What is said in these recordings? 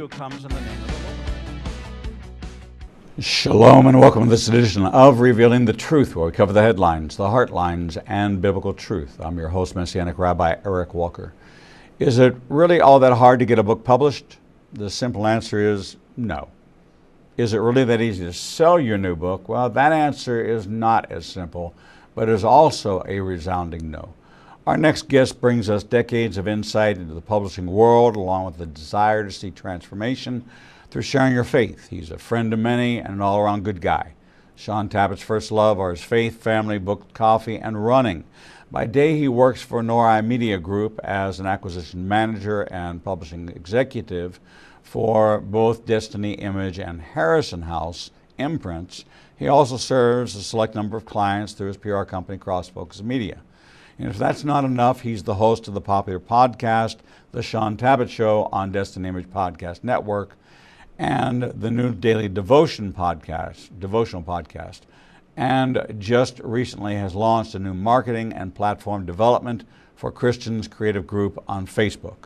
Who comes in the name of the Lord. Shalom and welcome to this edition of Revealing the Truth, where we cover the headlines, the heartlines, and biblical truth. I'm your host, Messianic Rabbi Eric Walker. Is it really all that hard to get a book published? The simple answer is no. Is it really that easy to sell your new book? Well, that answer is not as simple, but is also a resounding no. Our next guest brings us decades of insight into the publishing world, along with the desire to see transformation through sharing your faith. He's a friend of many and an all-around good guy. Shaun Tabatt's first love are his faith, family, book, coffee, and running. By day, he works for Nori Media Group as an acquisition manager and publishing executive for both Destiny Image and Harrison House imprints. He also serves a select number of clients through his PR company, Cross Focus Media. And if that's not enough, he's the host of the popular podcast, The Shaun Tabatt Show on Destiny Image Podcast Network, and the new daily devotional podcast, and just recently has launched a new marketing and platform development for Christians creative group on Facebook.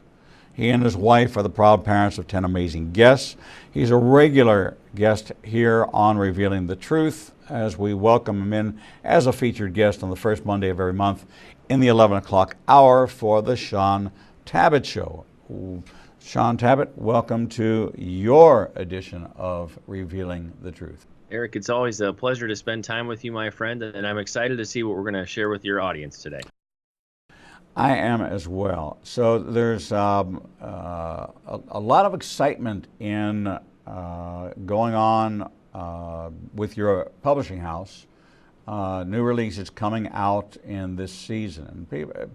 He and his wife are the proud parents of 10 amazing guests. He's a regular guest here on Revealing the Truth, as we welcome him in as a featured guest on the first Monday of every month in the 11 o'clock hour for the Shaun Tabatt Show. Shaun Tabatt, welcome to your edition of Revealing the Truth. Eric, it's always a pleasure to spend time with you, my friend, and I'm excited to see what we're going to share with your audience today. I am as well. So there's a lot of excitement in going on with your publishing house. New releases coming out in this season.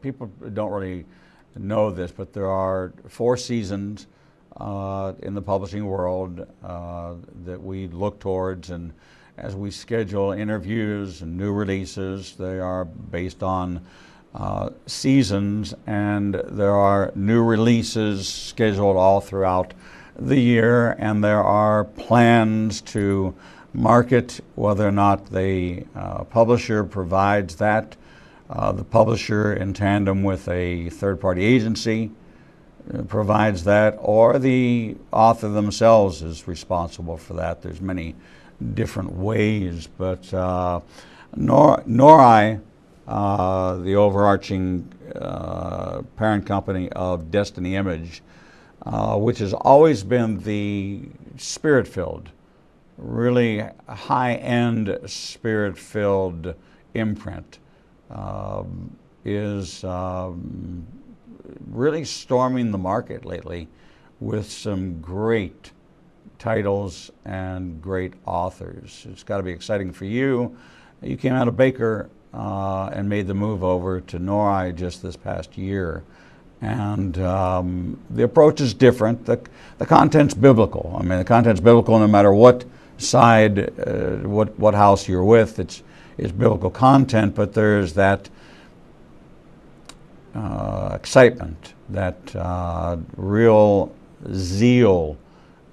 People don't really know this, but there are 4 seasons in the publishing world that we look towards, and as we schedule interviews and new releases, they are based on seasons, and there are new releases scheduled all throughout the year, and there are plans to market whether or not the publisher provides that. The publisher, in tandem with a third-party agency, provides that, or the author themselves is responsible for that. There's many different ways, but Nori, the overarching parent company of Destiny Image, which has always been the spirit-filled, really high-end spirit-filled imprint, is really storming the market lately with some great titles and great authors. It's got to be exciting for you. You came out of Baker and made the move over to Nori just this past year. And the approach is different. The content's biblical. I mean, the content's biblical no matter what side, what house you're with. It's biblical content, but there's that excitement, that real zeal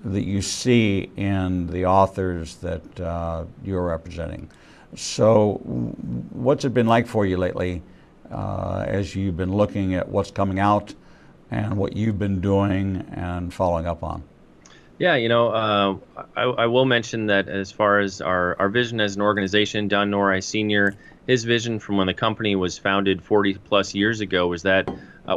that you see in the authors that you're representing. So what's it been like for you lately as you've been looking at what's coming out and what you've been doing and following up on? Yeah, I will mention that as far as our vision as an organization, Don Nori Sr., his vision from when the company was founded 40 plus years ago was that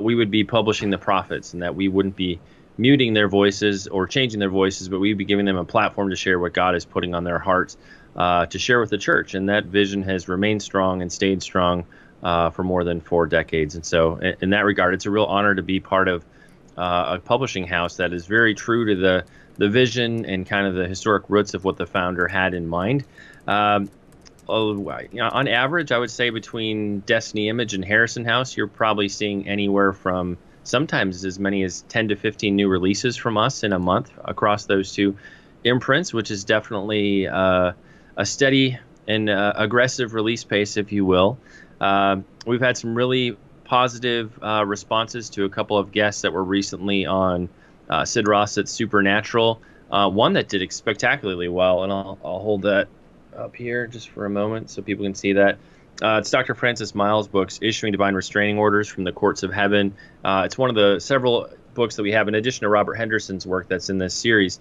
we would be publishing the prophets, and that we wouldn't be muting their voices or changing their voices, but we'd be giving them a platform to share what God is putting on their hearts to share with the church. And that vision has remained strong and stayed strong for more than 4 decades. And so in that regard, it's a real honor to be part of a publishing house that is very true to the vision and kind of the historic roots of what the founder had in mind. On average, I would say between Destiny Image and Harrison House, you're probably seeing anywhere from sometimes as many as 10 to 15 new releases from us in a month across those 2 imprints, which is definitely a steady and aggressive release pace, if you will. We've had some really positive responses to a couple of guests that were recently on Sid Ross's Supernatural, one that did spectacularly well, and I'll hold that up here just for a moment so people can see that. It's Dr. Francis Miles' books, Issuing Divine Restraining Orders from the Courts of Heaven. It's one of the several books that we have, in addition to Robert Henderson's work that's in this series.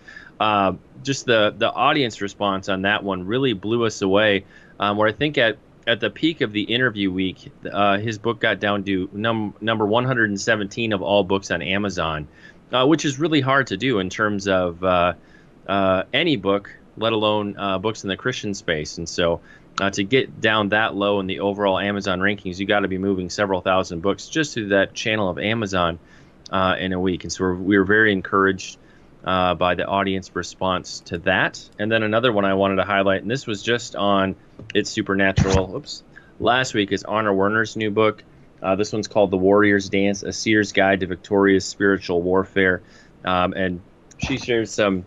Just the audience response on that one really blew us away. Where I think at the peak of the interview week, his book got down to number 117 of all books on Amazon, which is really hard to do in terms of any book, let alone books in the Christian space. And so to get down that low in the overall Amazon rankings, you got to be moving several thousand books just through that channel of Amazon in a week. And so we were very encouraged by the audience response to that. And then another one I wanted to highlight, and this was just on It's Supernatural. Last week, is Honor Werner's new book. This one's called The Warrior's Dance, A Seer's Guide to Victorious Spiritual Warfare. And she shares some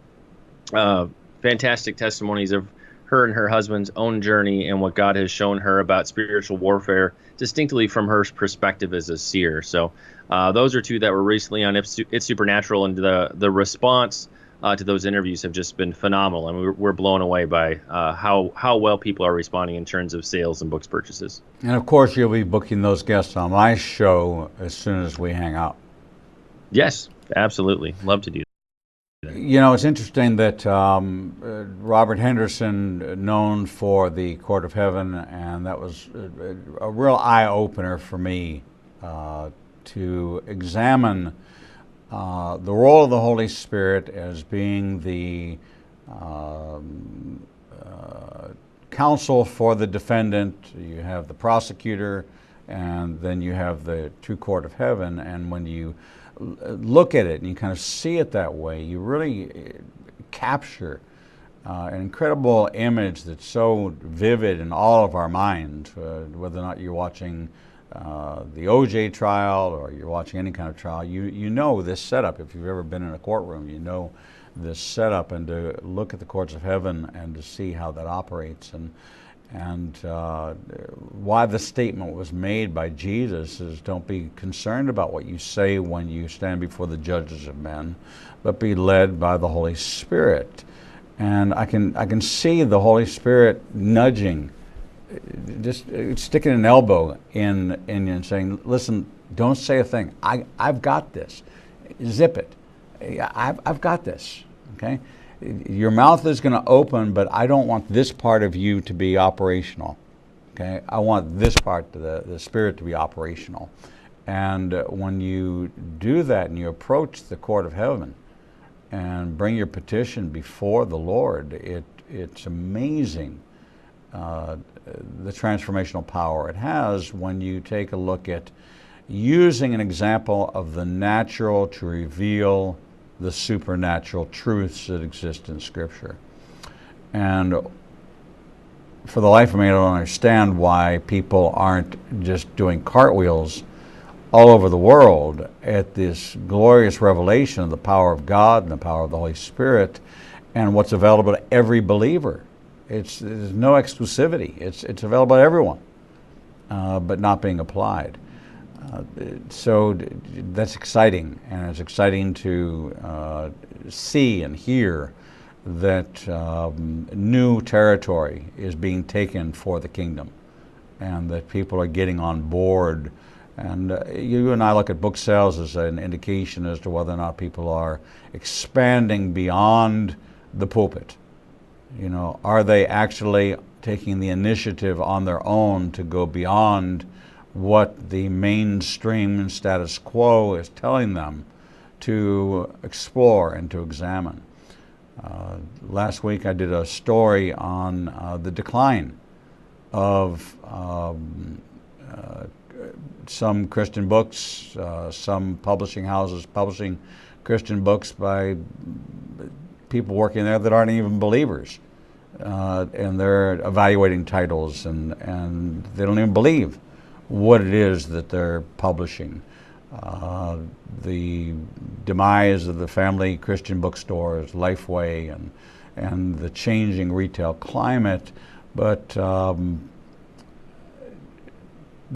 fantastic testimonies of her and her husband's own journey and what God has shown her about spiritual warfare, distinctly from her perspective as a seer. So those are two that were recently on It's Supernatural, and the response to those interviews have just been phenomenal, and we're blown away by how well people are responding in terms of sales and books purchases. And of course, you'll be booking those guests on my show as soon as we hang out. Yes, absolutely. Love to do that. You know, it's interesting that Robert Henderson, known for the Court of Heaven, and that was a real eye-opener for me to examine the role of the Holy Spirit as being the counsel for the defendant. You have the prosecutor, and then you have the true Court of Heaven. And when you look at it and you kind of see it that way, you really capture an incredible image that's so vivid in all of our minds, whether or not you're watching the OJ trial or you're watching any kind of trial. You know this setup. If you've ever been in a courtroom, you know this setup, and to look at the courts of heaven and to see how that operates, and why the statement was made by Jesus is, don't be concerned about what you say when you stand before the judges of men, but be led by the Holy Spirit. And I can see the Holy Spirit nudging, just sticking an elbow in you and saying, listen, don't say a thing. I've got this. Zip it. I've got this, okay? Your mouth is going to open, but I don't want this part of you to be operational, okay? I want this part, the Spirit, to be operational. And when you do that and you approach the court of heaven and bring your petition before the Lord, it's amazing the transformational power it has when you take a look at using an example of the natural to reveal the supernatural truths that exist in Scripture. And for the life of me, I don't understand why people aren't just doing cartwheels all over the world at this glorious revelation of the power of God and the power of the Holy Spirit and what's available to every believer. There's no exclusivity. It's available to everyone, but not being applied. So that's exciting, and it's exciting to see and hear that new territory is being taken for the kingdom, and that people are getting on board. And you and I look at book sales as an indication as to whether or not people are expanding beyond the pulpit. You know, are they actually taking the initiative on their own to go beyond what the mainstream status quo is telling them to explore and to examine? Last week I did a story on the decline of some Christian books, some publishing houses publishing Christian books by people working there that aren't even believers, and they're evaluating titles, and they don't even believe what it is that they're publishing. The demise of the family Christian bookstores, Lifeway, and the changing retail climate, but the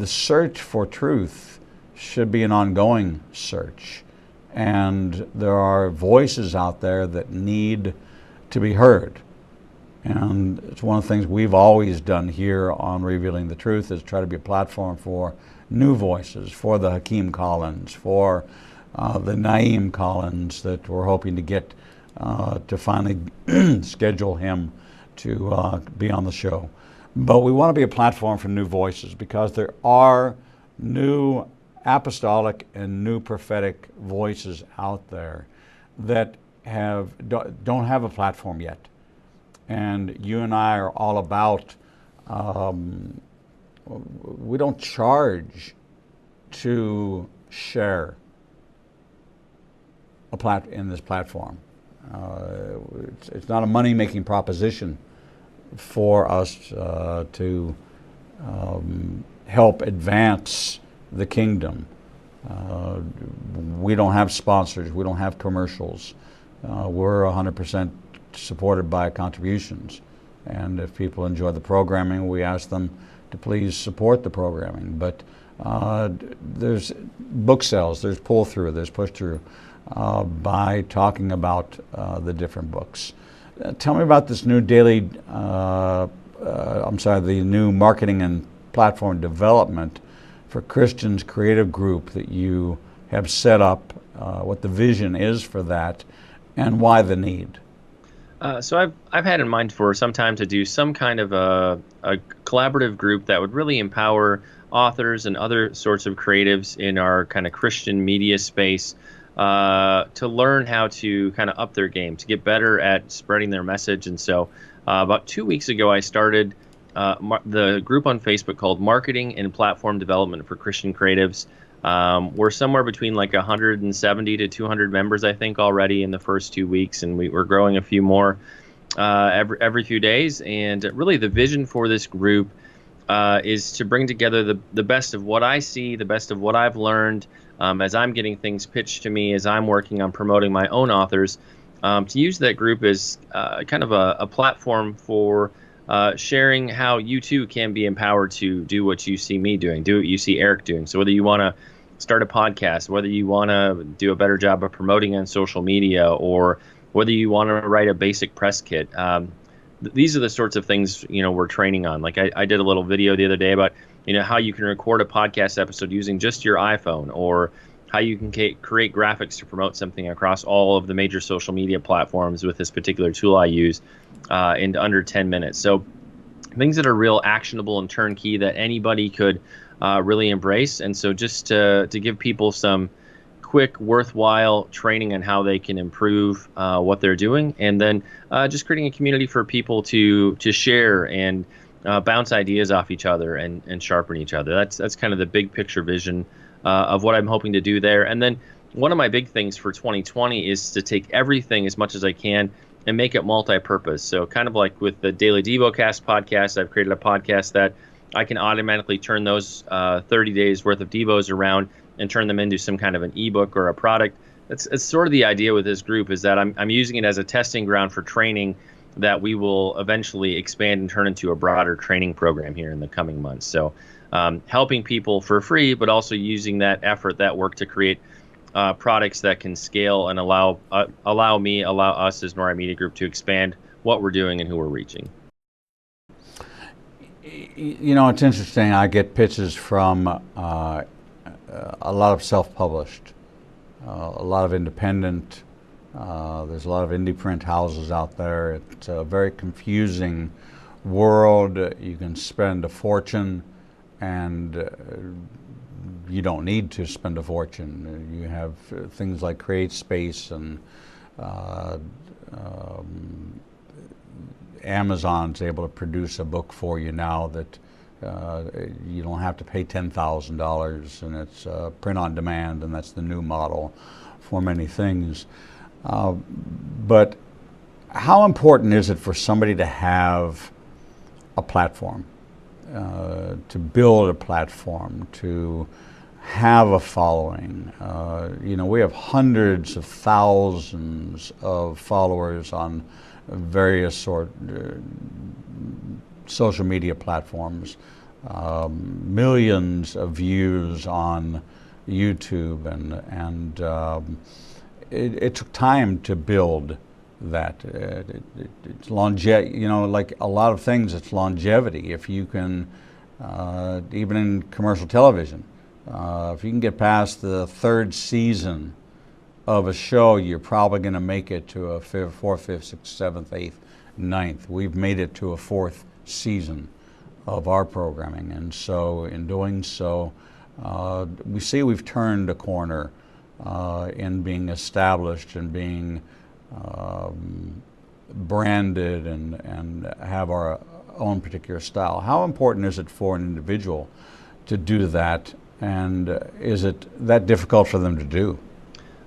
search for truth should be an ongoing search. And there are voices out there that need to be heard. And it's one of the things we've always done here on Revealing the Truth, is try to be a platform for new voices, for the Hakeem Collins, for the Naeem Collins that we're hoping to get to finally schedule him to be on the show. But we want to be a platform for new voices because there are new apostolic and new prophetic voices out there that don't have a platform yet. And you and I are all about, we don't charge to share in this platform. It's not a money-making proposition for us to help advance the kingdom. We don't have sponsors. We don't have commercials. We're 100% supported by contributions. And if people enjoy the programming, we ask them to please support the programming. But there's book sales, there's pull-through, there's push-through by talking about the different books. Tell me about this new the new marketing and platform development for Christians creative group that you have set up, what the vision is for that, and why the need. So I've had in mind for some time to do some kind of a collaborative group that would really empower authors and other sorts of creatives in our kind of Christian media space to learn how to kind of up their game, to get better at spreading their message. And so about 2 weeks ago, I started the group on Facebook called Marketing and Platform Development for Christian Creatives. We're somewhere between like 170 to 200 members, I think, already in the first 2 weeks, and we're growing a few more every few days. And really, the vision for this group is to bring together the best of what I see, the best of what I've learned as I'm getting things pitched to me, as I'm working on promoting my own authors, to use that group as kind of a platform for sharing how you too can be empowered to do what you see me doing, do what you see Eric doing. So whether you want to start a podcast, whether you want to do a better job of promoting on social media, or whether you want to write a basic press kit, these are the sorts of things we're training on. Like I did a little video the other day about how you can record a podcast episode using just your iPhone, or how you can create graphics to promote something across all of the major social media platforms with this particular tool I use in under 10 minutes. So things that are real actionable and turnkey that anybody could really embrace. And so just to give people some quick, worthwhile training on how they can improve what they're doing, and then just creating a community for people to share and bounce ideas off each other and sharpen each other. That's kind of the big picture vision of what I'm hoping to do there. And then one of my big things for 2020 is to take everything as much as I can and make it multi-purpose. So kind of like with the Daily DevoCast podcast, I've created a podcast that I can automatically turn those 30 days worth of Devos around and turn them into some kind of an ebook or a product. It's sort of the idea with this group, is that I'm using it as a testing ground for training that we will eventually expand and turn into a broader training program here in the coming months. So helping people for free, but also using that effort, that work to create products that can scale and allow us as Nori Media Group to expand what we're doing and who we're reaching. It's interesting. I get pitches from a lot of self-published, a lot of independent. There's a lot of indie print houses out there. It's a very confusing world. You can spend a fortune, and you don't need to spend a fortune. You have things like CreateSpace, and Amazon's able to produce a book for you now that you don't have to pay $10,000, and it's print on demand, and that's the new model for many things. But how important is it for somebody to have a platform, to build a platform, to have a following? We have hundreds of thousands of followers on various social media platforms, millions of views on YouTube, and it took time to build that. It's longevity, like a lot of things, it's longevity. If you can, even in commercial television, if you can get past the third season of a show, you're probably going to make it to a fourth, fifth, sixth, seventh, eighth, ninth. We've made it to a fourth season of our programming, and so in doing so, we see we've turned a corner in being established and being branded and have our own particular style. How important is it for an individual to do that, and is it that difficult for them to do?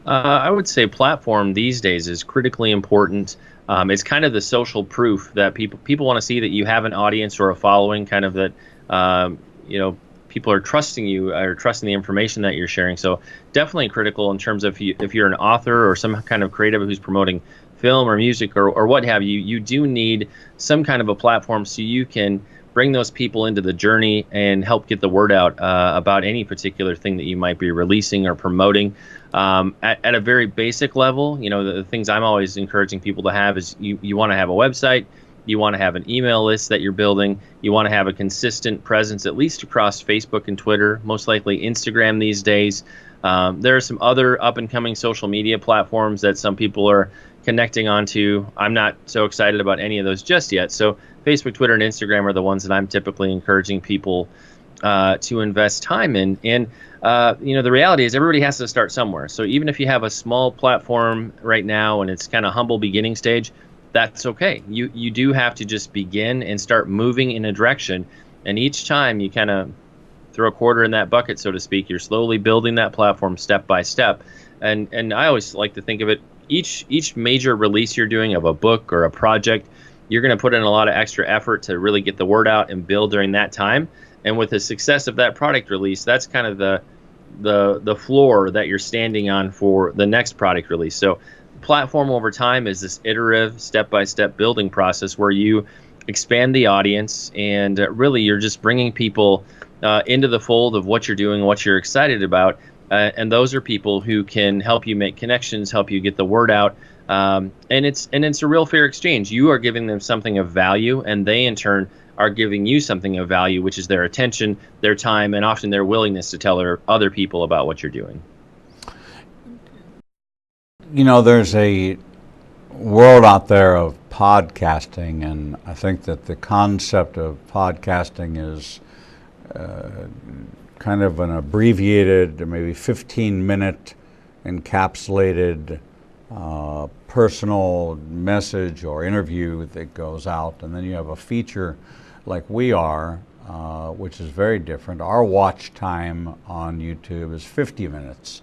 I would say platform these days is critically important. It's kind of the social proof that people want to see that you have an audience or a following, kind of that people are trusting you or trusting the information that you're sharing. So definitely critical in terms of if you're an author or some kind of creative who's promoting film or music or what have you. You do need some kind of a platform so you can bring those people into the journey and help get the word out about any particular thing that you might be releasing or promoting. At a very basic level, the things I'm always encouraging people to have is you want to have a website, you want to have an email list that you're building, you want to have a consistent presence at least across Facebook and Twitter, most likely Instagram these days. There are some other up-and-coming social media platforms that some people are connecting onto. I'm not so excited about any of those just yet. So Facebook, Twitter, and Instagram are the ones that I'm typically encouraging people to invest time in. And the reality is everybody has to start somewhere. So even if you have a small platform right now and it's kind of humble beginning stage, that's okay. You do have to just begin and start moving in a direction. And each time you kind of throw a quarter in that bucket, so to speak, you're slowly building that platform step by step. And I always like to think of it, each major release you're doing of a book or a project, you're going to put in a lot of extra effort to really get the word out and build during that time. And with the success of that product release, that's kind of the floor that you're standing on for the next product release. So platform over time is this iterative, step-by-step building process where you expand the audience and really you're just bringing people into the fold of what you're doing, what you're excited about. And those are people who can help you make connections, help you get the word out. And it's a real fair exchange. You are giving them something of value, and they in turn are giving you something of value, which is their attention, their time, and often their willingness to tell other people about what you're doing. There's a world out there of podcasting, and I think that the concept of podcasting is kind of an abbreviated, maybe 15-minute encapsulated personal message or interview that goes out, and then you have a feature like we are, which is very different. Our watch time on YouTube is 50 minutes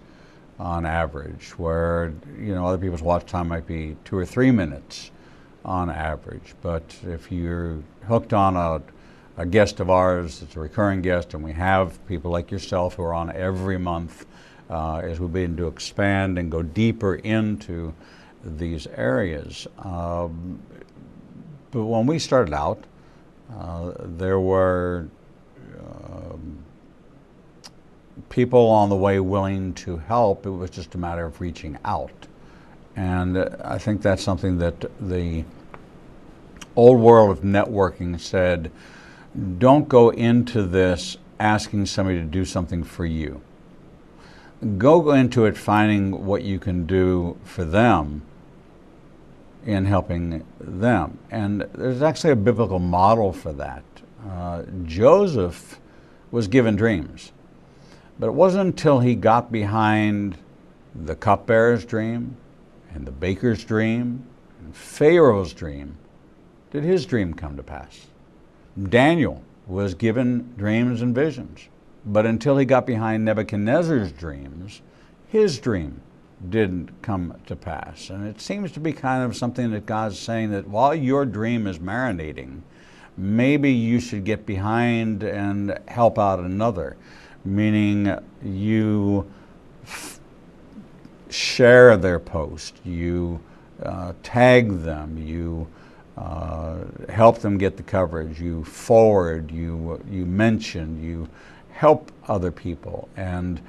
on average, where other people's watch time might be 2 or 3 minutes on average. But if you're hooked on a guest of ours, it's a recurring guest, and we have people like yourself who are on every month as we begin to expand and go deeper into these areas. But when we started out, there were people on the way willing to help. It was just a matter of reaching out. And I think that's something that the old world of networking said, don't go into this asking somebody to do something for you. Go into it finding what you can do for them in helping them. And there's actually a biblical model for that. Joseph was given dreams, but it wasn't until he got behind the cupbearer's dream and the baker's dream and Pharaoh's dream did his dream come to pass. Daniel was given dreams and visions, but until he got behind Nebuchadnezzar's dreams, his dream didn't come to pass. And it seems to be kind of something that God's saying, that while your dream is marinating, maybe you should get behind and help out another, meaning you share their post, you tag them, you help them get the coverage, you forward, you mention, you help other people. And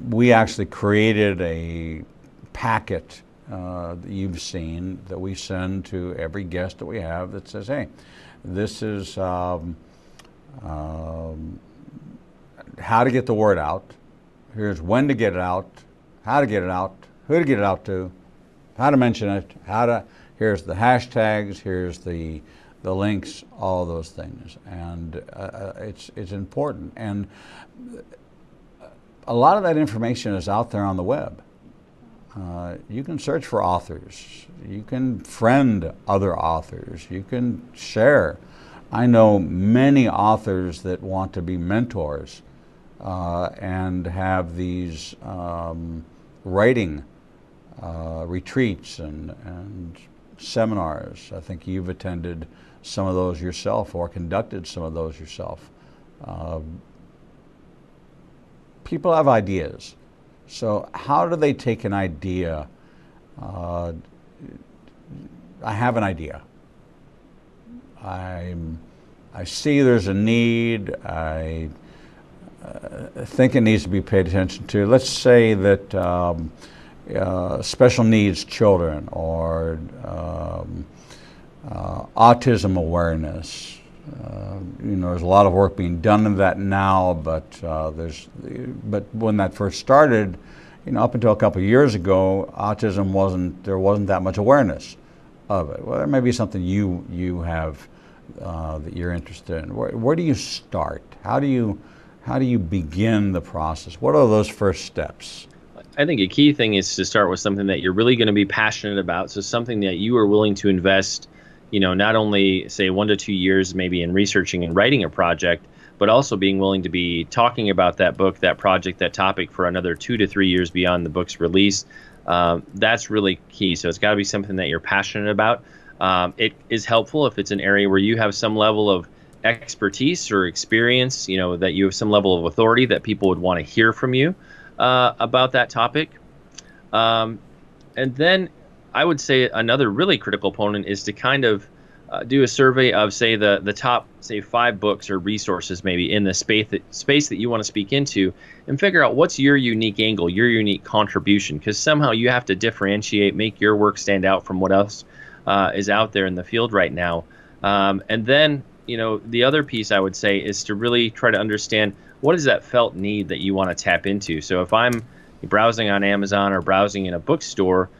we actually created a packet that you've seen that we send to every guest that we have that says, hey, this is how to get the word out. Here's when to get it out, how to get it out, who to get it out to, how to mention it, here's the hashtags, here's the links, all those things. And it's important. And a lot of that information is out there on the web. You can search for authors. You can friend other authors. You can share. I know many authors that want to be mentors and have these writing retreats and seminars. I think you've attended some of those yourself or conducted some of those yourself. People have ideas. So how do they take an idea? I have an idea. I see there's a need. I think it needs to be paid attention to. Let's say that special needs children or autism awareness. There's a lot of work being done in that now, but when that first started, up until a couple of years ago, there wasn't that much awareness of it. Well, there may be something you have that you're interested in. Where do you start? How do you begin the process? What are those first steps? I think a key thing is to start with something that you're really going to be passionate about. So something that you are willing to invest, not only say 1 to 2 years maybe in researching and writing a project, but also being willing to be talking about that book, that project, that topic for another 2 to 3 years beyond the book's release. That's really key. So it's got to be something that you're passionate about. It is helpful if it's an area where you have some level of expertise or experience, that you have some level of authority that people would want to hear from you about that topic. And then I would say another really critical component is to kind of do a survey of, say, the top, say, 5 books or resources maybe in the space that you want to speak into, and figure out what's your unique angle, your unique contribution, because somehow you have to differentiate, make your work stand out from what else is out there in the field right now. And then, the other piece I would say is to really try to understand what is that felt need that you want to tap into. So if I'm browsing on Amazon or browsing in a bookstore,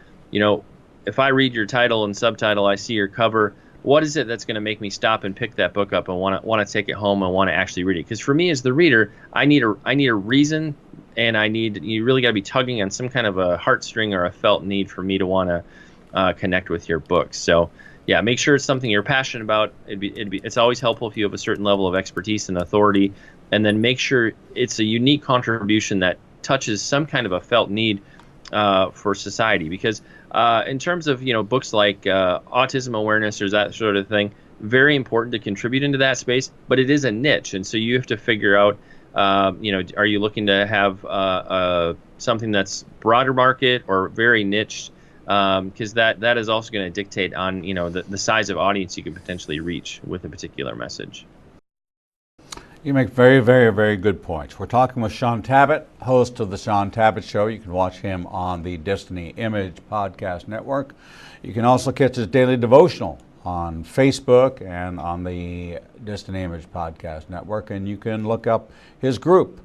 if I read your title and subtitle, I see your cover, what is it that's going to make me stop and pick that book up and want to take it home and want to actually read it? Because for me as the reader, I need a reason, and you really got to be tugging on some kind of a heartstring or a felt need for me to want to connect with your book. So yeah, make sure it's something you're passionate about. It's always helpful if you have a certain level of expertise and authority, and then make sure it's a unique contribution that touches some kind of a felt need for society. Because in terms of books like autism awareness or that sort of thing, very important to contribute into that space, but it is a niche, and so you have to figure out are you looking to have something that's broader market or very niche, because that is also going to dictate on the size of audience you could potentially reach with a particular message. You make very, very, very good points. We're talking with Shaun Tabatt, host of the Shaun Tabatt Show. You can watch him on the Destiny Image Podcast Network. You can also catch his daily devotional on Facebook and on the Destiny Image Podcast Network. And you can look up his group,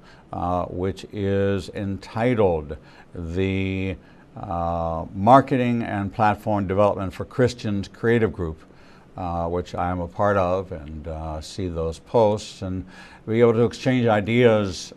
which is entitled the Marketing and Platform Development for Christians Creative Group, which I am a part of, and see those posts and be able to exchange ideas.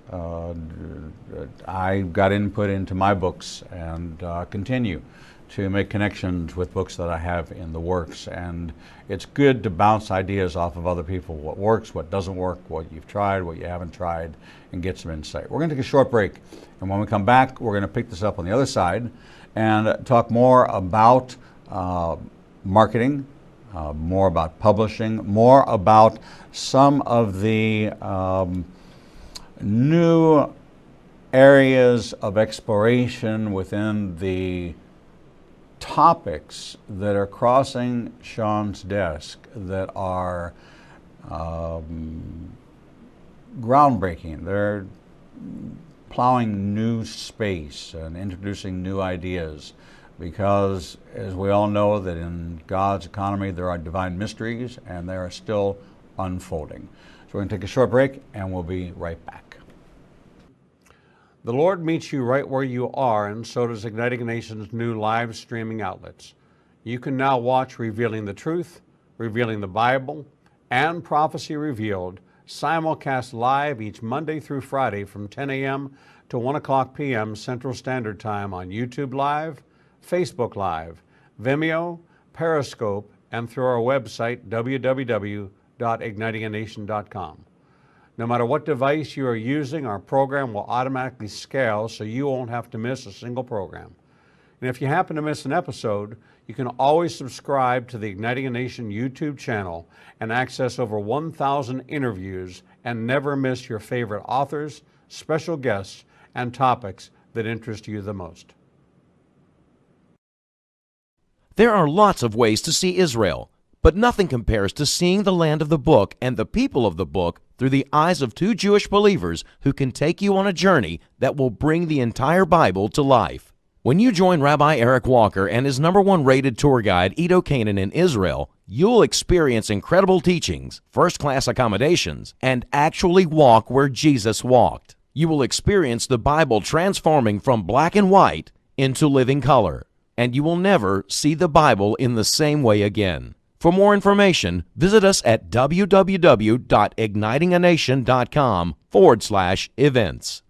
I got input into my books and continue to make connections with books that I have in the works. And it's good to bounce ideas off of other people, what works, what doesn't work, what you've tried, what you haven't tried, and get some insight. We're going to take a short break, and when we come back, we're going to pick this up on the other side and talk more about marketing, more about publishing, more about some of the new areas of exploration within the topics that are crossing Shaun's desk that are groundbreaking. They're plowing new space and introducing new ideas, because as we all know that in God's economy there are divine mysteries and they are still unfolding. So we're going to take a short break and we'll be right back. The Lord meets you right where you are, and so does Igniting a Nation's new live streaming outlets. You can now watch Revealing the Truth, Revealing the Bible, and Prophecy Revealed simulcast live each Monday through Friday from 10 a.m. to 1 o'clock p.m. Central Standard Time on YouTube Live, Facebook Live, Vimeo, Periscope, and through our website, www.ignitinganation.com. No matter what device you are using, our program will automatically scale so you won't have to miss a single program. And if you happen to miss an episode, you can always subscribe to the Igniting a Nation YouTube channel and access over 1,000 interviews and never miss your favorite authors, special guests, and topics that interest you the most. There are lots of ways to see Israel, but nothing compares to seeing the land of the book and the people of the book through the eyes of two Jewish believers who can take you on a journey that will bring the entire Bible to life. When you join Rabbi Eric Walker and his #1 rated tour guide, Edo Canaan, in Israel, you'll experience incredible teachings, first-class accommodations, and actually walk where Jesus walked. You will experience the Bible transforming from black and white into living color, and you will never see the Bible in the same way again. For more information, visit us at www.ignitinganation.com/events.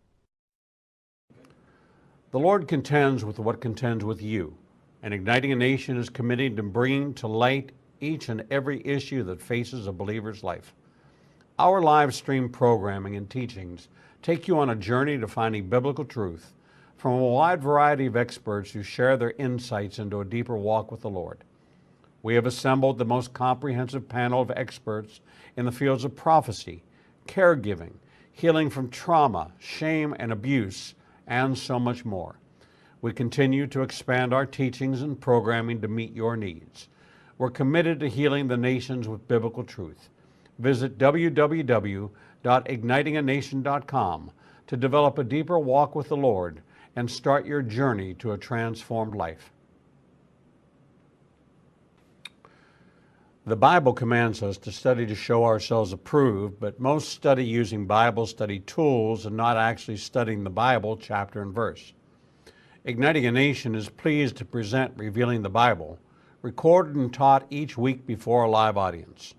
The Lord contends with what contends with you, and Igniting a Nation is committed to bringing to light each and every issue that faces a believer's life. Our live stream programming and teachings take you on a journey to finding biblical truth from a wide variety of experts who share their insights into a deeper walk with the Lord. We have assembled the most comprehensive panel of experts in the fields of prophecy, caregiving, healing from trauma, shame, and abuse, and so much more. We continue to expand our teachings and programming to meet your needs. We're committed to healing the nations with biblical truth. Visit www.ignitinganation.com to develop a deeper walk with the Lord and start your journey to a transformed life. The Bible commands us to study to show ourselves approved, but most study using Bible study tools and not actually studying the Bible chapter and verse. Igniting a Nation is pleased to present Revealing the Bible, recorded and taught each week before a live audience.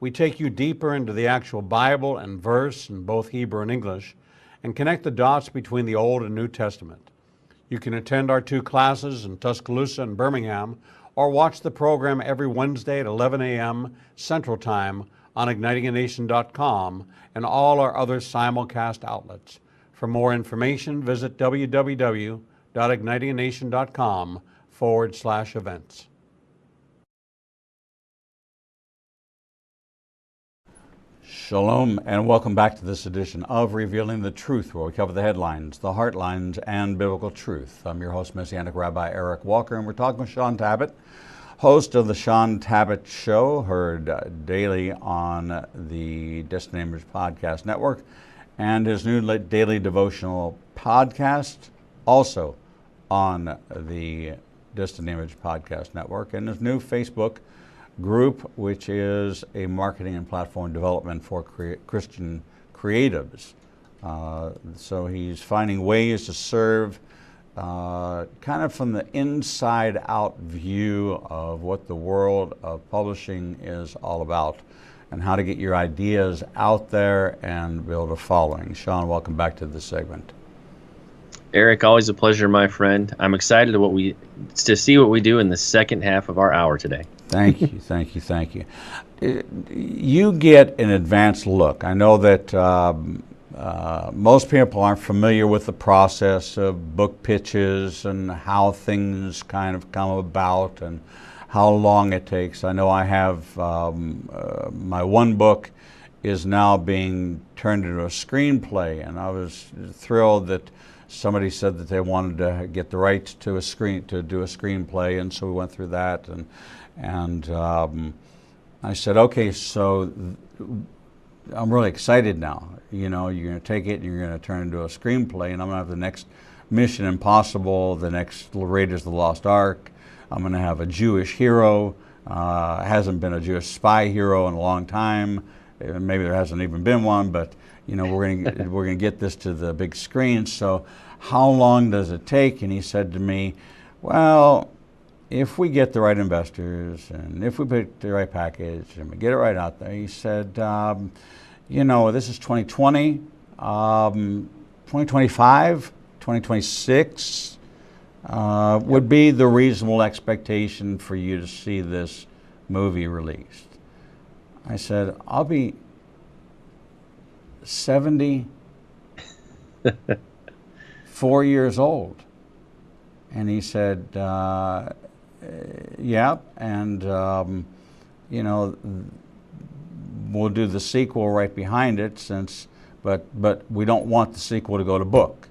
We take you deeper into the actual Bible and verse in both Hebrew and English and connect the dots between the Old and New Testament. You can attend our 2 classes in Tuscaloosa and Birmingham, or watch the program every Wednesday at 11 a.m. Central Time on ignitinganation.com and all our other simulcast outlets. For more information, visit www.ignitinganation.com/events. Shalom and welcome back to this edition of Revealing the Truth, where we cover the headlines, the heartlines, and biblical truth. I'm your host, Messianic Rabbi Eric Walker, and we're talking with Shaun Tabatt, host of the Shaun Tabatt Show, heard daily on the Distant Image Podcast Network, and his new daily devotional podcast, also on the Distant Image Podcast Network, and his new Facebook group, which is a marketing and platform development for Christian creatives. So he's finding ways to serve kind of from the inside out view of what the world of publishing is all about and how to get your ideas out there and build a following. Shaun, welcome back to this segment. Eric, always a pleasure, my friend. I'm excited to see what we do in the second half of our hour today. Thank you, thank you, thank you. You get an advanced look. I know that most people aren't familiar with the process of book pitches and how things kind of come about and how long it takes. I know I have my one book is now being turned into a screenplay, and I was thrilled that somebody said that they wanted to get the rights to do a screenplay, and so we went through that, and I said, okay, so I'm really excited now. You know, you're going to take it and you're going to turn it into a screenplay, and I'm going to have the next Mission Impossible, the next Raiders of the Lost Ark. I'm going to have a Jewish hero. Hasn't been a Jewish spy hero in a long time. maybe there hasn't even been one, but we're gonna get this to the big screen. So how long does it take? And he said to me, well, if we get the right investors and if we pick the right package and we get it right out there, he said, this is 2020, 2025, 2026 would be the reasonable expectation for you to see this movie released. I said, I'll be 74 years old. And he said, yeah, and we'll do the sequel right behind it, but we don't want the sequel to go to book.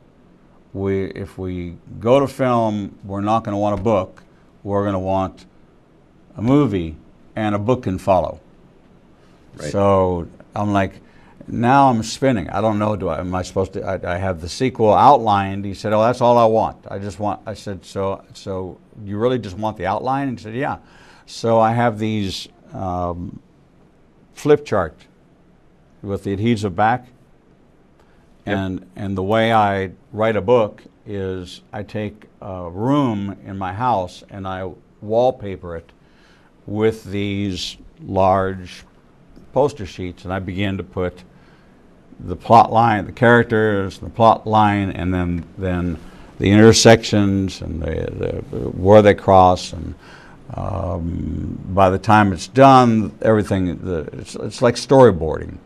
If we go to film, we're not going to want a book. We're going to want a movie, and a book can follow. Right. So I'm like, now I'm spinning. I don't know. Am I supposed to? I have the sequel outlined. He said, "Oh, that's all I want. I said, "So you really just want the outline?" And he said, "Yeah." So I have these flip chart with the adhesive back. And the way I write a book is I take a room in my house and I wallpaper it with these large poster sheets, and I begin to put the plot line, the characters, the plot line, and then the intersections and the where they cross, and by the time it's done, everything it's like storyboarding,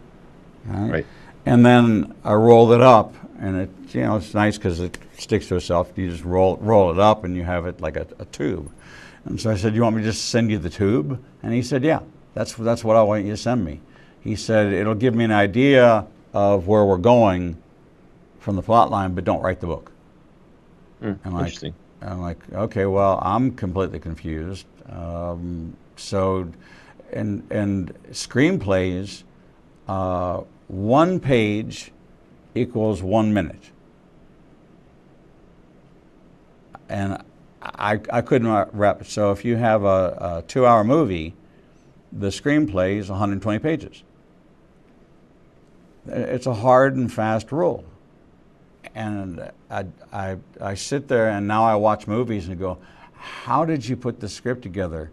right? And then I roll it up, and it's nice because it sticks to itself. You just roll it up, and you have it like a tube. And so I said, "You want me to just send you the tube?" And he said, "Yeah, that's what I want you to send me." He said, "It'll give me an idea of where we're going from the plot line, but don't write the book." Interesting. I'm like, okay, well, I'm completely confused. So, and screenplays, 1 page equals 1 minute. And I couldn't wrap it. So if you have a 2-hour movie, the screenplay is 120 pages. It's a hard and fast rule. And I sit there, and now I watch movies and go, how did you put the script together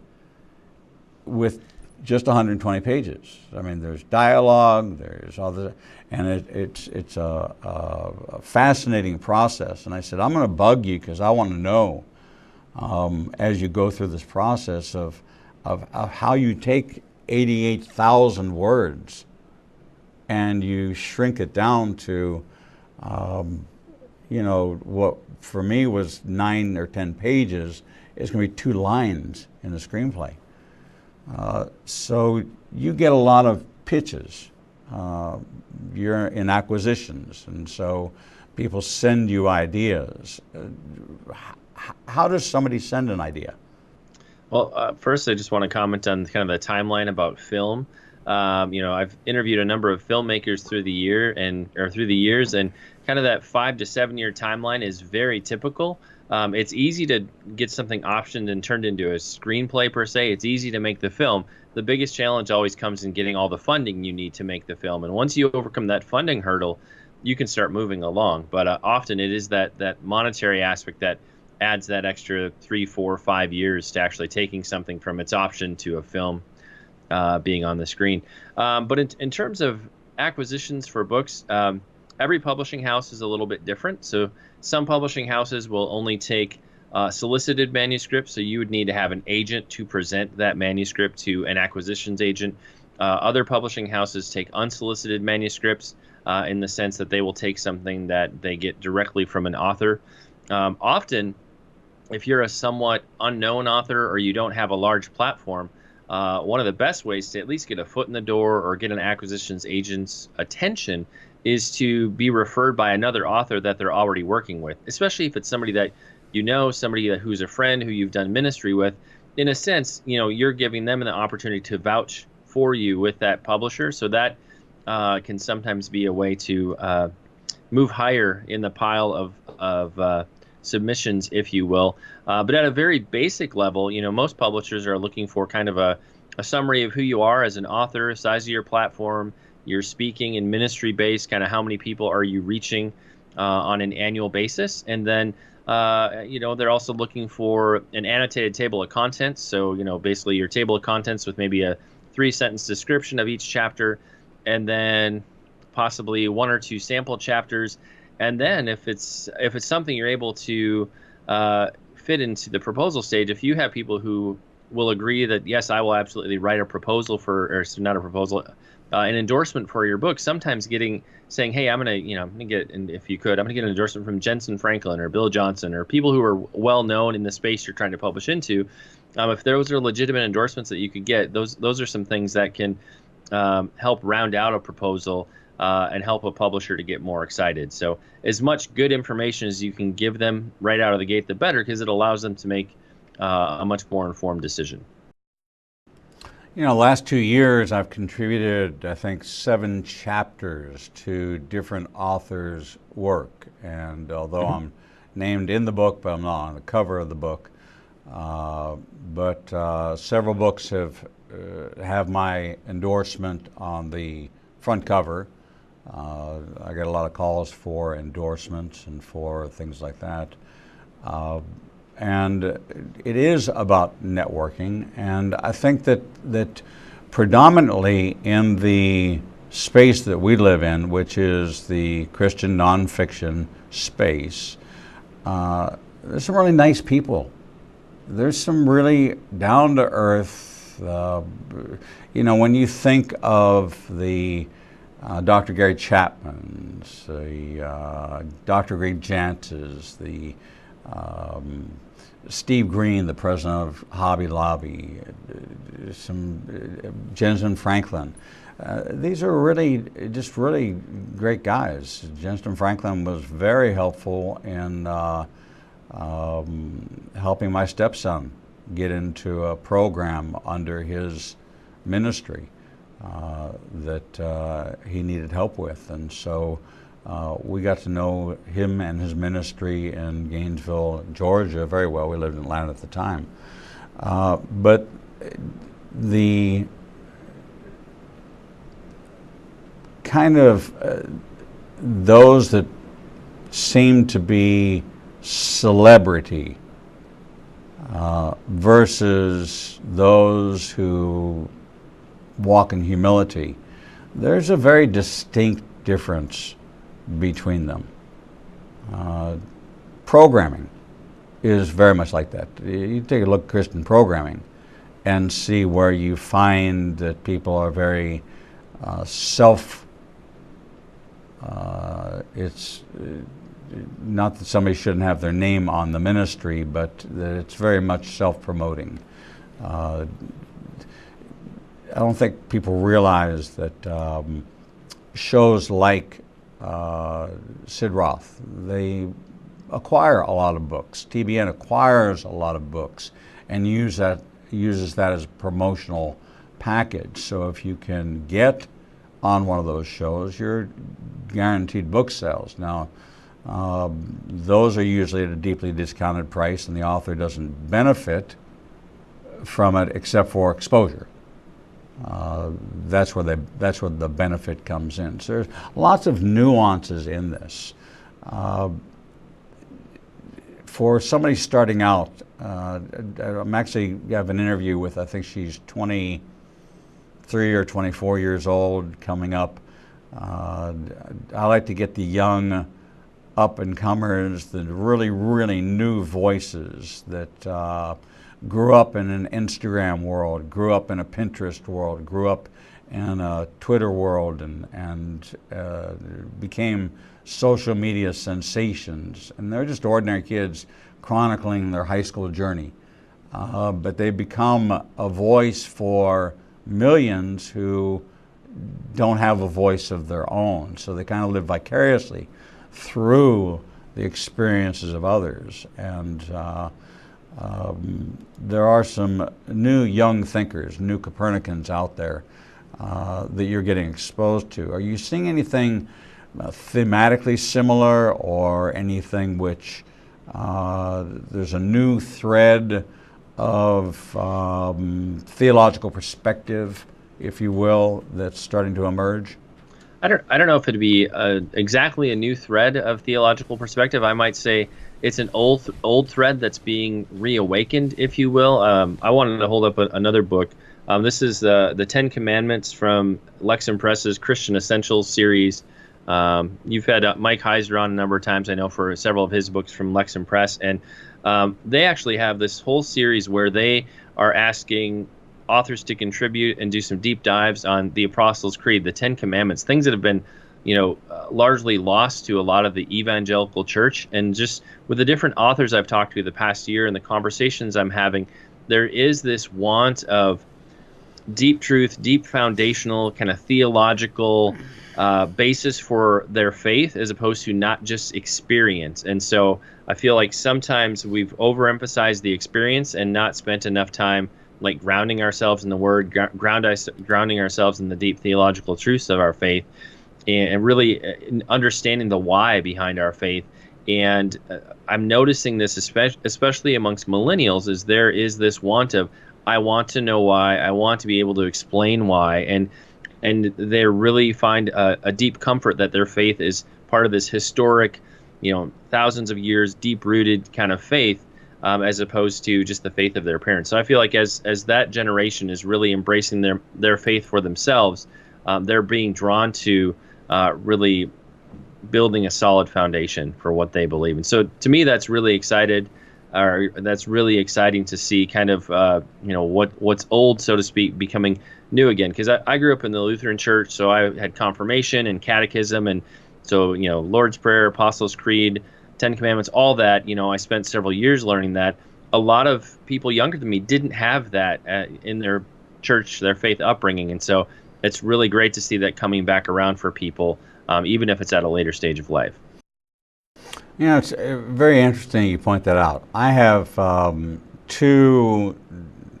with just 120 pages? I mean, there's dialogue, there's other, and it's a fascinating process. And I said, I'm going to bug you because I want to know, as you go through this process of how you take 88,000 words and you shrink it down to, what for me was 9 or 10 pages is going to be 2 lines in the screenplay. So you get a lot of pitches. You're in acquisitions, and so people send you ideas. How does somebody send an idea? Well, first I just want to comment on kind of the timeline about film. I've interviewed a number of filmmakers through the years, and kind of that 5 to 7 year timeline is very typical. It's easy to get something optioned and turned into a screenplay per se. It's easy to make the film. The biggest challenge always comes in getting all the funding you need to make the film. And once you overcome that funding hurdle, you can start moving along. But often it is that monetary aspect that adds that extra 3, 4, 5 years to actually taking something from its option to a film being on the screen. But in terms of acquisitions for books, every publishing house is a little bit different. So some publishing houses will only take solicited manuscripts, so you would need to have an agent to present that manuscript to an acquisitions agent. Other publishing houses take unsolicited manuscripts in the sense that they will take something that they get directly from an author. Often, if you're a somewhat unknown author or you don't have a large platform, one of the best ways to at least get a foot in the door or get an acquisitions agent's attention is to be referred by another author that they're already working with, especially if it's somebody that somebody who's a friend who you've done ministry with. In a sense, you're giving them an opportunity to vouch for you with that publisher, so that can sometimes be a way to move higher in the pile of submissions, if you will. But at a very basic level, most publishers are looking for kind of a summary of who you are as an author, size of your platform, your speaking and ministry base, kind of how many people are you reaching on an annual basis. And then, they're also looking for an annotated table of contents. So, basically your table of contents with maybe a 3-sentence description of each chapter, and then possibly 1 or 2 sample chapters. And then if it's something you're able to fit into the proposal stage, if you have people who will agree that, yes, I will absolutely write a proposal not a proposal, an endorsement for your book, sometimes saying, hey, I'm going to get, and if you could, I'm going to get an endorsement from Jensen Franklin or Bill Johnson or people who are well known in the space you're trying to publish into. If those are legitimate endorsements that you could get, those are some things that can help round out a proposal and help a publisher to get more excited. So as much good information as you can give them right out of the gate, the better, because it allows them to make a much more informed decision. Last 2 years I've contributed, I think, 7 chapters to different authors' work. And although I'm named in the book, but I'm not on the cover of the book, several books have my endorsement on the front cover. I get a lot of calls for endorsements and for things like that. And it is about networking, and I think that predominantly in the space that we live in, which is the Christian nonfiction space, there's some really nice people. There's some really down-to-earth, when you think of the Dr. Gary Chapman's, the Dr. Greg Jantz's, the Steve Green, the president of Hobby Lobby, some Jensen Franklin. These are really great guys. Jensen Franklin was very helpful in helping my stepson get into a program under his ministry that he needed help with. And so we got to know him and his ministry in Gainesville, Georgia very well. We lived in Atlanta at the time. But the kind of those that seem to be celebrity versus those who walk in humility, there's a very distinct difference between them. Programming is very much like that. You take a look at Christian programming and see where you find that people are very it's not that somebody shouldn't have their name on the ministry, but that it's very much self-promoting. I don't think people realize that shows like Sid Roth, they acquire a lot of books. TBN acquires a lot of books and uses that as a promotional package. So if you can get on one of those shows, you're guaranteed book sales. Now, those are usually at a deeply discounted price, and the author doesn't benefit from it except for exposure. That's where the benefit comes in. So there's lots of nuances in this. For somebody starting out, I'm actually have an interview with, I think she's 23 or 24 years old coming up. I like to get the young up-and-comers, the really, really new voices that grew up in an Instagram world, grew up in a Pinterest world, grew up in a Twitter world, and became social media sensations. And they're just ordinary kids chronicling their high school journey. But they become a voice for millions who don't have a voice of their own. So they kind of live vicariously through the experiences of others. And there are some new young thinkers, new Copernicans out there that you're getting exposed to. Are you seeing anything thematically similar, or anything which there's a new thread of theological perspective, if you will, that's starting to emerge? I don't know if it'd be exactly a new thread of theological perspective. I might say it's an old thread that's being reawakened, if you will. I wanted to hold up another book. This is the Ten Commandments from Lexham Press's Christian Essentials series. You've had Mike Heiser on a number of times, I know, for several of his books from Lexham Press, and they actually have this whole series where they are asking authors to contribute and do some deep dives on the Apostles' Creed, the Ten Commandments, things that have been, largely lost to a lot of the evangelical church. And just with the different authors I've talked to the past year and the conversations I'm having, there is this want of deep truth, deep foundational kind of theological basis for their faith, as opposed to not just experience. And so I feel like sometimes we've overemphasized the experience and not spent enough time like grounding ourselves in the Word, grounding ourselves in the deep theological truths of our faith, and really understanding the why behind our faith. And I'm noticing this, especially amongst millennials, is there is this want of, I want to know why, I want to be able to explain why, and they really find a deep comfort that their faith is part of this historic, thousands of years, deep-rooted kind of faith, as opposed to just the faith of their parents. So I feel like as that generation is really embracing their faith for themselves, they're being drawn to really building a solid foundation for what they believe. And so to me, that's really exciting to see kind of, what's old, so to speak, becoming new again. Because I grew up in the Lutheran Church, so I had confirmation and catechism, and so, Lord's Prayer, Apostles' Creed, Ten Commandments, all that. I spent several years learning that. A lot of people younger than me didn't have that in their church, their faith upbringing. And so it's really great to see that coming back around for people, even if it's at a later stage of life. It's very interesting you point that out. I have two,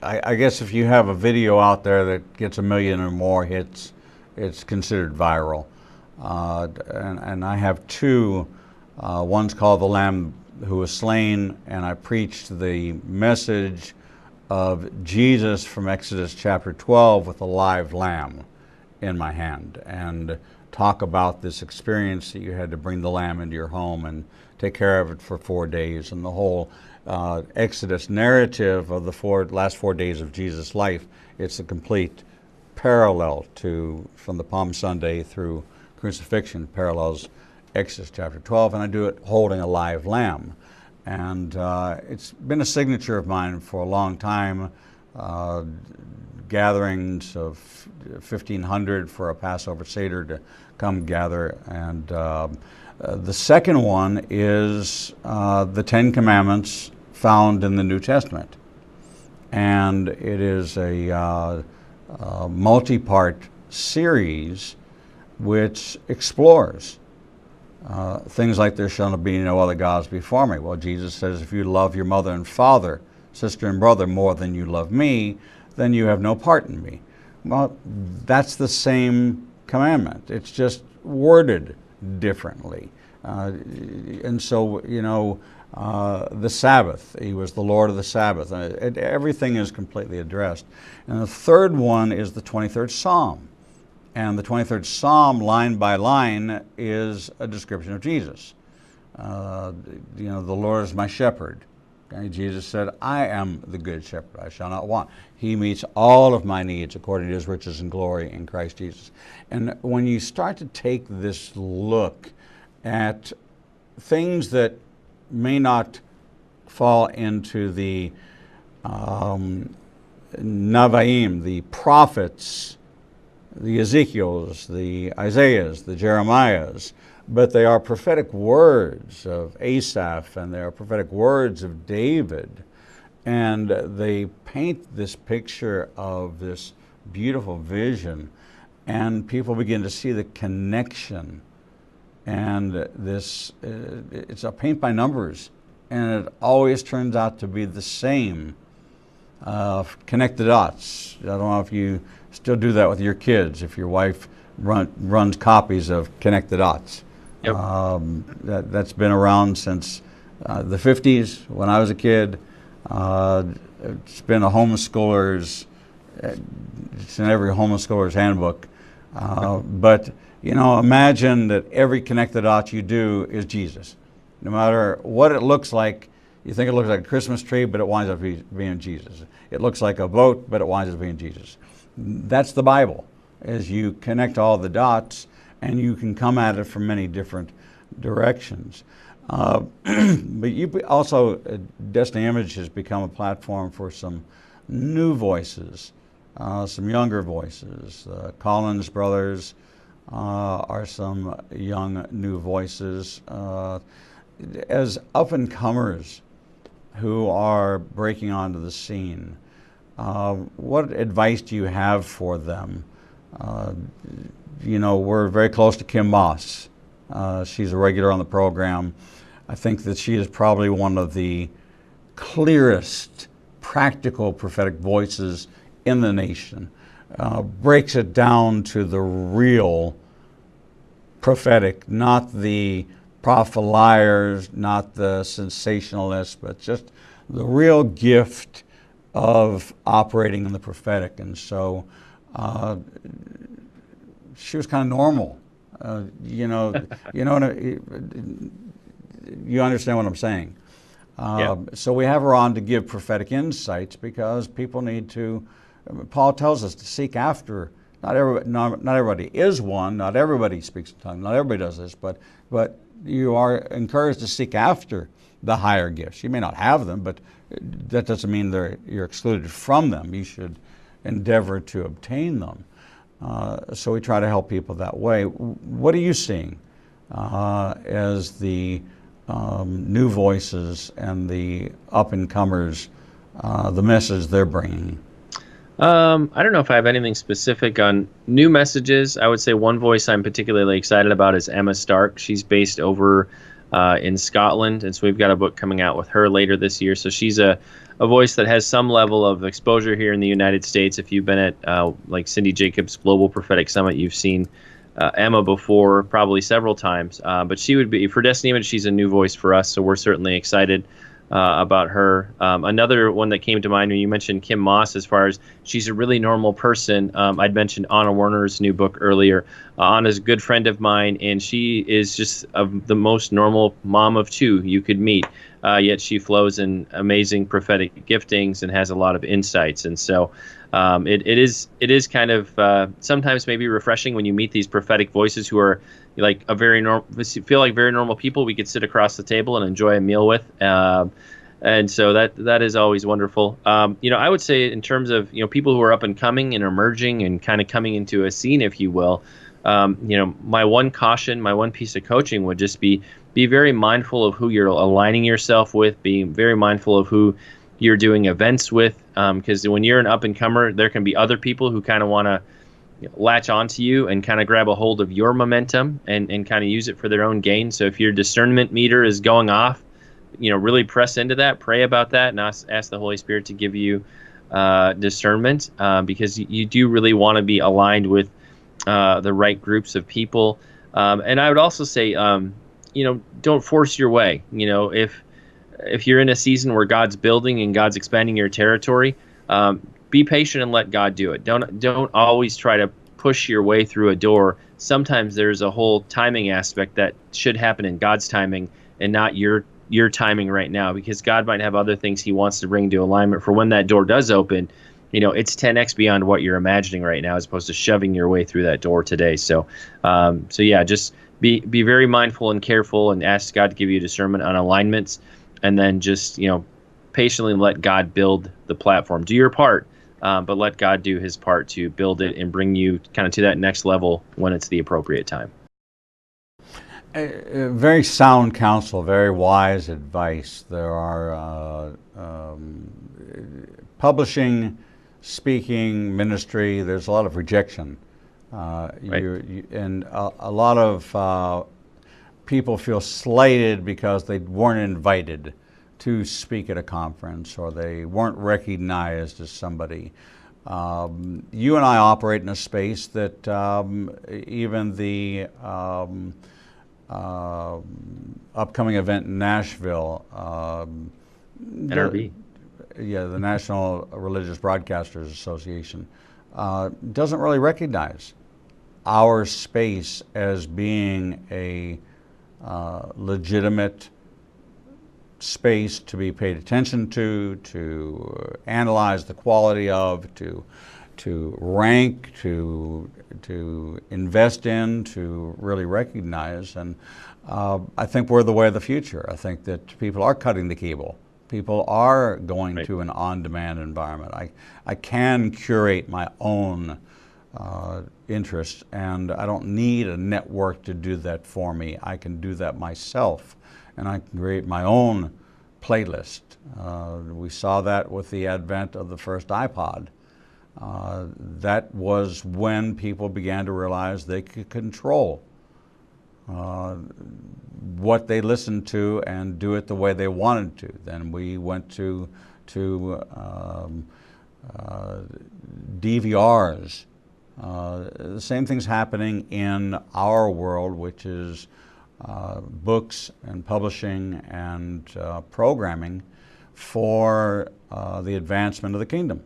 I guess if you have a video out there that gets 1 million or more hits, it's considered viral. And I have two. One's called The Lamb Who Was Slain, and I preached the message of Jesus from Exodus chapter 12 with a live lamb in my hand, and talk about this experience that you had to bring the lamb into your home and take care of it for 4 days, and the whole Exodus narrative of the last 4 days of Jesus' life. It's a complete parallel from the Palm Sunday through crucifixion, parallels Exodus chapter 12, and I do it holding a live lamb. And it's been a signature of mine for a long time, gatherings of 1,500 for a Passover Seder to come gather. And the second one is the Ten Commandments found in the New Testament. And it is a multi-part series which explores things like, there shall be no other gods before me. Well, Jesus says, if you love your mother and father, sister and brother more than you love me, then you have no part in me. Well, that's the same commandment. It's just worded differently. And so, the Sabbath, he was the Lord of the Sabbath. Everything is completely addressed. And the third one is the 23rd Psalm. And the 23rd Psalm, line by line, is a description of Jesus. The Lord is my shepherd. Okay? Jesus said, I am the good shepherd, I shall not want. He meets all of my needs according to his riches and glory in Christ Jesus. And when you start to take this look at things that may not fall into the Navaim, the prophets, the Ezekiels, the Isaiahs, the Jeremiahs, but they are prophetic words of Asaph, and they are prophetic words of David, and they paint this picture of this beautiful vision, and people begin to see the connection, and this, it's a paint by numbers, and it always turns out to be the same. Connect the dots. I don't know if you still do that with your kids, if your wife runs copies of Connect the Dots. Yep. That's been around since the 50s when I was a kid. It's been it's in every homeschooler's handbook. But Imagine that every connect the dots you do is Jesus. No matter what it looks like, you think it looks like a Christmas tree, but it winds up being Jesus. It looks like a boat, but it winds up being Jesus. That's the Bible, as you connect all the dots, and you can come at it from many different directions. But you also, Destiny Image has become a platform for some new voices, some younger voices. Collins brothers are some young new voices. As up-and-comers who are breaking onto the scene, what advice do you have for them? We're very close to Kim Moss. She's a regular on the program. I think that she is probably one of the clearest practical prophetic voices in the nation. Breaks it down to the real prophetic, not the propheliers, not the sensationalists, but just the real gift of operating in the prophetic. And so she was kind of normal. You understand what I'm saying. So we have her on to give prophetic insights because people need to. Paul tells us to seek after. Not everybody is one. Not everybody speaks in tongues. Not everybody does this. But you are encouraged to seek after the higher gifts. You may not have them, but that doesn't mean you're excluded from them. You should endeavor to obtain them. So we try to help people that way. What are you seeing as the new voices and the up-and-comers, the message they're bringing? I don't know if I have anything specific on new messages. I would say one voice I'm particularly excited about is Emma Stark. She's based over in Scotland, and so we've got a book coming out with her later this year. So she's a voice that has some level of exposure here in the United States. If you've been at like Cindy Jacobs' Global Prophetic Summit, you've seen Emma before, probably several times. But she would be, for Destiny Image, she's a new voice for us, so we're certainly excited about her. Another one that came to mind when you mentioned Kim Moss, as far as she's a really normal person. I'd mentioned Anna Werner's new book earlier. Anna's a good friend of mine, and she is just the most normal mom of two you could meet. Yet she flows in amazing prophetic giftings and has a lot of insights. And so it is kind of sometimes maybe refreshing when you meet these prophetic voices who are like feel like very normal people we could sit across the table and enjoy a meal with. And so that is always wonderful. I would say in terms of people who are up and coming and emerging and kind of coming into a scene, if you will, my one caution, my one piece of coaching would just be very mindful of who you're aligning yourself with, being very mindful of who you're doing events with, because when you're an up and comer, there can be other people who kind of want to latch onto you and kind of grab a hold of your momentum and kind of use it for their own gain. So if your discernment meter is going off, really press into that, pray about that, and ask the Holy Spirit to give you discernment, because you do really want to be aligned with the right groups of people. And I would also say, don't force your way. If you're in a season where God's building and God's expanding your territory, be patient and let God do it. Don't always try to push your way through a door. Sometimes there's a whole timing aspect that should happen in God's timing and not your timing right now, because God might have other things he wants to bring to alignment for when that door does open. It's 10x beyond what you're imagining right now, as opposed to shoving your way through that door today. So yeah, just be very mindful and careful and ask God to give you discernment on alignments, and then just, patiently let God build the platform. Do your part, but let God do his part to build it and bring you kind of to that next level when it's the appropriate time. Very sound counsel, very wise advice. There are publishing, speaking, ministry, there's a lot of rejection. Right. And a lot of people feel slighted because they weren't invited to speak at a conference, or they weren't recognized as somebody. You and I operate in a space that even the upcoming event in Nashville, NRB. The National Religious Broadcasters Association, doesn't really recognize our space as being a legitimate space to be paid attention to analyze the quality of, to rank, to invest in, to really recognize. And I think we're the way of the future. I think that people are cutting the cable. People are going Right. to an on-demand environment. I can curate my own interests, and I don't need a network to do that for me. I can do that myself, and I can create my own playlist. We saw that with the advent of the first iPod. That was when people began to realize they could control what they listened to and do it the way they wanted to. Then we went to DVRs. The same thing's happening in our world, which is books and publishing and programming for the advancement of the kingdom.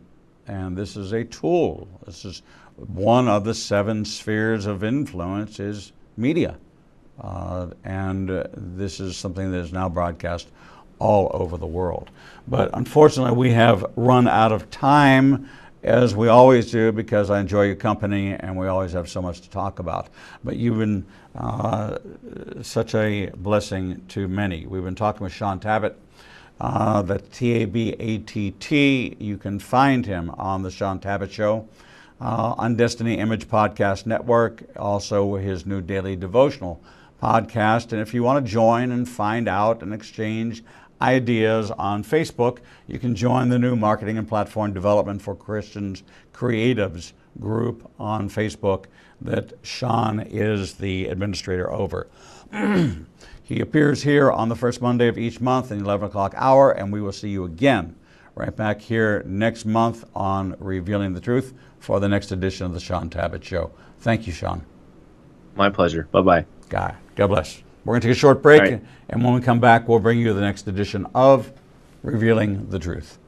And this is a tool. This is one of the 7 spheres of influence is media. And this is something that is now broadcast all over the world. But unfortunately, we have run out of time, as we always do, because I enjoy your company and we always have so much to talk about. But you've been such a blessing to many. We've been talking with Shaun Tabatt, the Tabatt. You can find him on the Shaun Tabatt Show, on Destiny Image Podcast Network, also his new daily devotional podcast. And if you want to join and find out and exchange ideas on Facebook, you can join the new Marketing and Platform Development for Christians Creatives group on Facebook that Shaun is the administrator over. He appears here on the first Monday of each month at the 11 o'clock hour, and we will see you again right back here next month on Revealing the Truth for the next edition of the Shaun Tabatt Show. Thank you, Shaun. My pleasure. Bye-bye. God bless. We're going to take a short break, All right. and when we come back, we'll bring you the next edition of Revealing the Truth.